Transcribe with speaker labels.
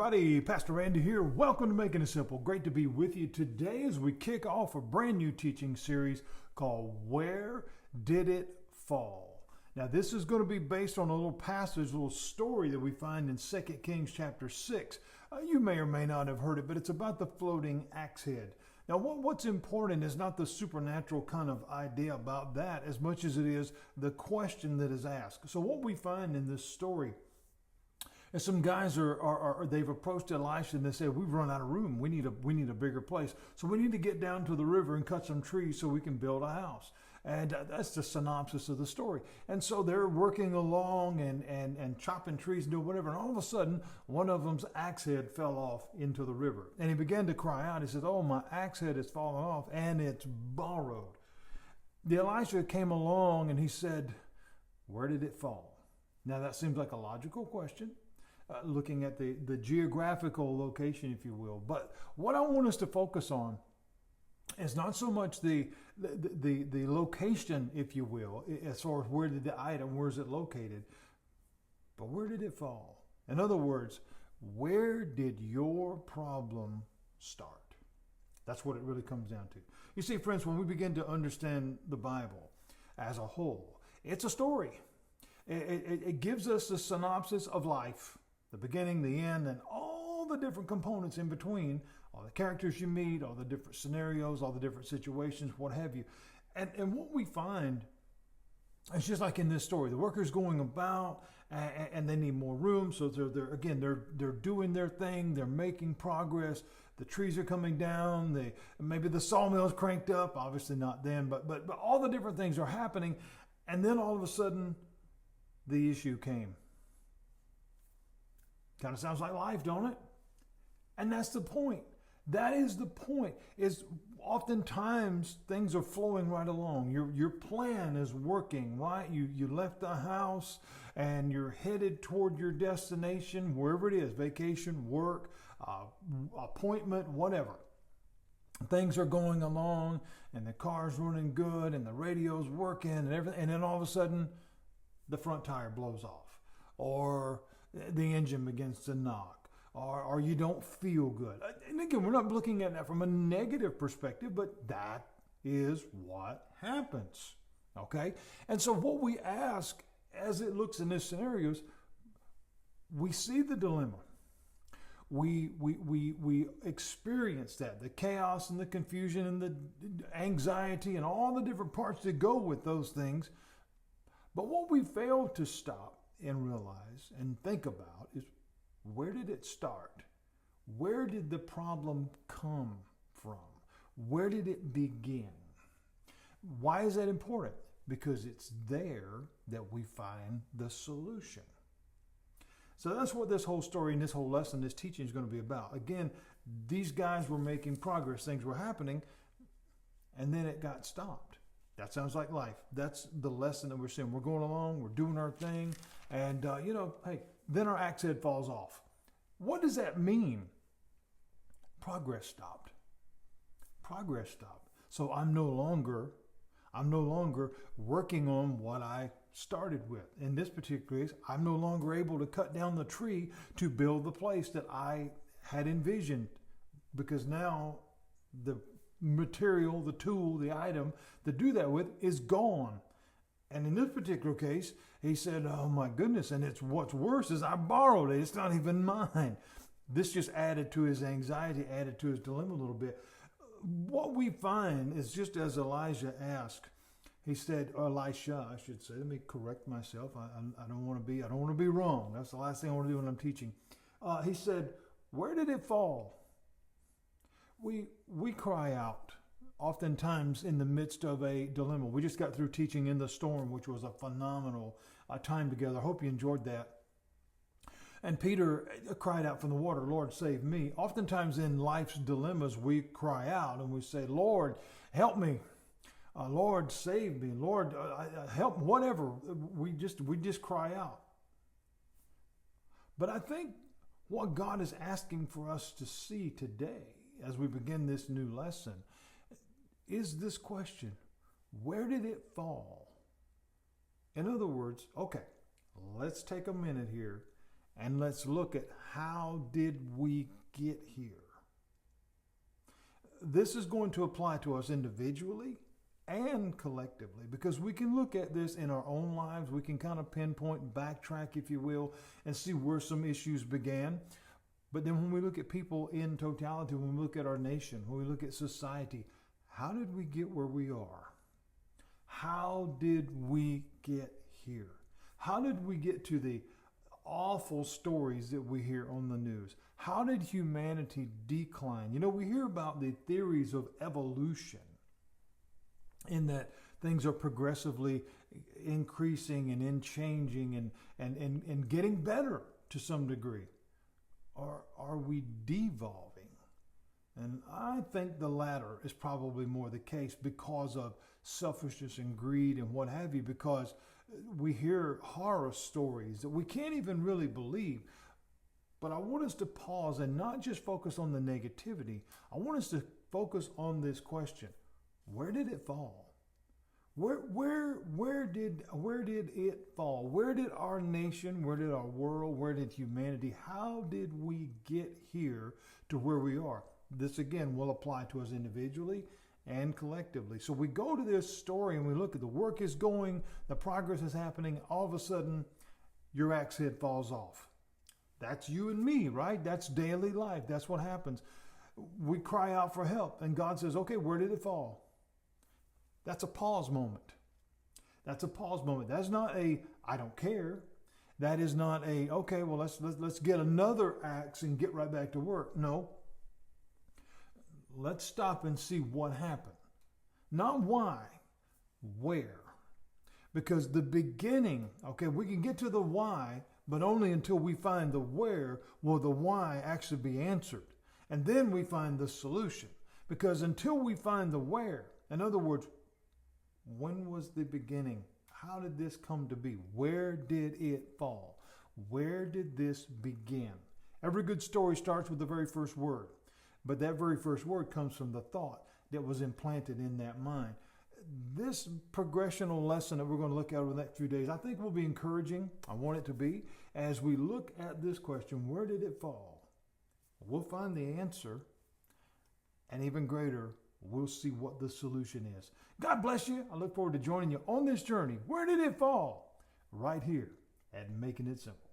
Speaker 1: everybody. Pastor Randy here. Welcome to Making It Simple. Great to be with you today as we kick off a brand new teaching series called Where Did It Fall? Now, this is going to be based on a little passage, a little story that we find in 2 Kings chapter 6. You may or may not have heard it, but it's about the floating axe head. Now, what's important is not the supernatural kind of idea about that as much as it is the question that is asked. So what we find in this story and some guys they've approached Elisha and they say, we've run out of room. We need a bigger place. So we need to get down to the river and cut some trees so we can build a house. And that's the synopsis of the story. And so they're working along and chopping trees and doing whatever. And all of a sudden, one of them's axe head fell off into the river. And he began to cry out. He said, oh, my axe head has fallen off and it's borrowed. The Elisha came along and he said, where did it fall? Now that seems like a logical question. Looking at the geographical location, if you will. But what I want us to focus on is not so much the location, if you will, as far as where did where is it located, but where did it fall? In other words, where did your problem start? That's what it really comes down to. You see, friends, when we begin to understand the Bible as a whole, it's a story. It gives us a synopsis of life. The beginning, the end, and all the different components in between, all the characters you meet, all the different scenarios, all the different situations, what have you. And what we find, it's just like in this story, the workers going about and they need more room. So they're doing their thing. They're making progress. The trees are coming down. Maybe the sawmill's cranked up. Obviously not then, but all the different things are happening. And then all of a sudden, the issue came. Kind of sounds like life, don't it? And that's the point. That is the point. Is oftentimes things are flowing right along. Your plan is working, right? You left the house and you're headed toward your destination, wherever it is, vacation, work, appointment, whatever. Things are going along and the car's running good and the radio's working and everything. And then all of a sudden, the front tire blows off, or the engine begins to knock, or you don't feel good. And again, we're not looking at that from a negative perspective, but that is what happens, okay? And so what we ask as it looks in this scenario is, we see the dilemma. We experience that, the chaos and the confusion and the anxiety and all the different parts that go with those things. But what we fail to stop and realize and think about is, where did it start? Where did the problem come from? Where did it begin? Why is that important? Because it's there that we find the solution. So that's what this whole story and this whole lesson, this teaching is going to be about. Again, these guys were making progress. Things were happening, and then it got stopped. That sounds like life. That's the lesson that we're seeing. We're going along, we're doing our thing, and hey, then our axe head falls off. What does that mean? Progress stopped. Progress stopped. So I'm no longer working on what I started with. In this particular case, I'm no longer able to cut down the tree to build the place that I had envisioned, because now the material, the tool, the item to do that with is gone. And in this particular case, he said, oh my goodness, and what's worse is I borrowed it. It's not even mine. This just added to his anxiety, added to his dilemma a little bit. What we find is, just as Elijah asked, he said, or Elisha, I should say, let me correct myself. I don't want to be wrong. That's the last thing I want to do when I'm teaching. He said, where did it fall? We cry out oftentimes in the midst of a dilemma. We just got through teaching In the Storm, which was a phenomenal time together. I hope you enjoyed that. And Peter cried out from the water, Lord, save me. Oftentimes in life's dilemmas, we cry out and we say, Lord, help me. Lord, save me. Lord, help, whatever. We just cry out. But I think what God is asking for us to see today as we begin this new lesson is this question: where did it fall? In other words, okay, let's take a minute here and let's look at how did we get here. This is going to apply to us individually and collectively, because we can look at this in our own lives. We can kind of pinpoint and backtrack, if you will, and see where some issues began. But then when we look at people in totality, when we look at our nation, when we look at society, how did we get where we are? How did we get here? How did we get to the awful stories that we hear on the news? How did humanity decline? You know, we hear about the theories of evolution, in that things are progressively increasing and in changing and getting better to some degree. Or are we devolving? And I think the latter is probably more the case because of selfishness and greed and what have you, because we hear horror stories that we can't even really believe. But I want us to pause and not just focus on the negativity. I want us to focus on this question: where did it fall? Where did it fall? Where did our nation, where did our world, where did humanity, how did we get here to where we are? This again will apply to us individually and collectively. So we go to this story and we look at the work is going, the progress is happening. All of a sudden, your axe head falls off. That's you and me, right? That's daily life. That's what happens. We cry out for help and God says, okay, where did it fall? That's a pause moment. That's a pause moment. That's not a, I don't care. That is not a, okay, well, let's get another axe and get right back to work. No. Let's stop and see what happened. Not why, where. Because the beginning, okay, we can get to the why, but only until we find the where will the why actually be answered. And then we find the solution. Because until we find the where, in other words, when was the beginning? How did this come to be? Where did it fall? Where did this begin? Every good story starts with the very first word. But that very first word comes from the thought that was implanted in that mind. This progressional lesson that we're going to look at over the next few days, I think will be encouraging. I want it to be. As we look at this question, where did it fall? We'll find the answer. And even greater, we'll see what the solution is. God bless you. I look forward to joining you on this journey. Where did it fall? Right here at Making It Simple.